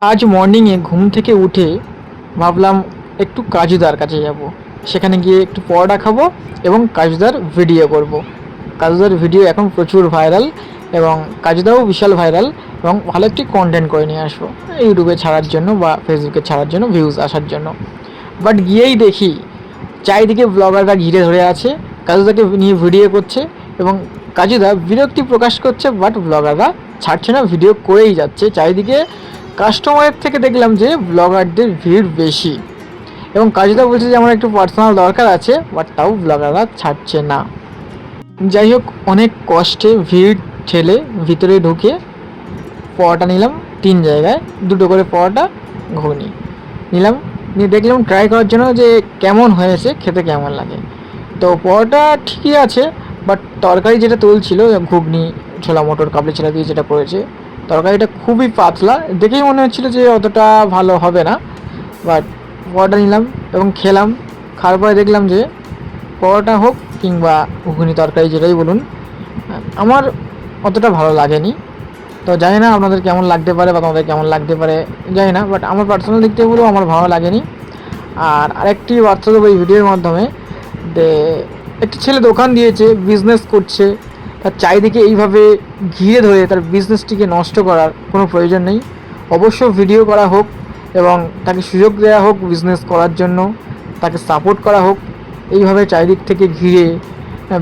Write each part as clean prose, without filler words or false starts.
আজ মর্নিংয়ে ঘুম থেকে উঠে ভাবলাম একটু কাজুদার কাছে যাব। সেখানে গিয়ে একটু পরোটা খাবো এবং কাজুদার ভিডিও করব। কাজুদার ভিডিও এখন প্রচুর ভাইরাল এবং কাজুদাও বিশাল ভাইরাল এবং ভালো একটি কন্টেন্ট করে নিয়ে আসবো ইউটিউবে ছাড়ার জন্য বা ফেসবুকে ছাড়ার জন্য, ভিউজ আসার জন্য। বাট গিয়েই দেখি চারিদিকে ব্লগাররা ঘিরে ধরে আছে, কাজুদাকে নিয়ে ভিডিও করছে এবং কাজুদা বিরক্তি প্রকাশ করছে, বাট ব্লগাররা ছাড়ছে না, ভিডিও করেই যাচ্ছে। চারিদিকে কাস্টমারের থেকে দেখলাম যে ব্লগারদের ভিড় বেশি এবং কাজুদা বলছে যে আমার একটু পার্সোনাল দরকার আছে, বাট তাও ব্লগাররা ছাড়ছে না। যাই হোক, অনেক কষ্টে ভিড় ঠেলে ভিতরে ঢুকে পরোটা নিলাম 3 জায়গায়, 2টো করে পরোটা, ঘুগনি নিলাম। নিয়ে দেখলাম ট্রাই করার জন্য যে কেমন হয়েছে, খেতে কেমন লাগে। তো পরোটা ঠিকই আছে, বাট তরকারি যেটা তুলছিল, ঘুগনি ছোলা মটর কাবলি ছোলা দিয়ে যেটা করেছে, তরকারিটা খুবই পাতলা, দেখেই মনে হচ্ছিল যে অতটা ভালো হবে না। বাট পরোটা নিলাম এবং খেলাম। খাওয়ার পরে দেখলাম যে পরোটা হোক কিংবা ঘুগনি তরকারি যেটাই বলুন, আমার অতটা ভালো লাগেনি। তো জানি না আপনাদের কেমন লাগতে পারে বা তোমাদের কেমন লাগতে পারে, জানি না, বাট আমার পার্সোনাল দিক থেকে বলবো আমার ভালো লাগেনি। আর আরেকটি বার্তা দেবো এই ভিডিওর মাধ্যমে, যে একটি ছেলে দোকান দিয়েছে, বিজনেস করছে, তার চারিদিকে এইভাবে ঘিরে ধরে তার বিজনেসটিকে নষ্ট করার কোনো প্রয়োজন নেই। অবশ্য ভিডিও করা হোক এবং তাকে সুযোগ দেওয়া হোক বিজনেস করার জন্য, তাকে সাপোর্ট করা হোক। এইভাবে চারিদিক থেকে ঘিরে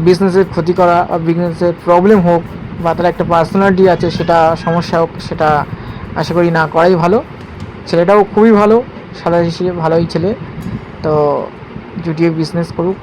বিজনেসের ক্ষতি করা বা বিজনেসের প্রবলেম হোক বা তার একটা পার্সোনালিটি আছে সেটা সমস্যা হোক, সেটা আশা করি না করাই ভালো। ছেলেটাও খুবই ভালো, সাদা হিসেবে ভালোই ছেলে। তো জুটিয়ে বিজনেস করুক।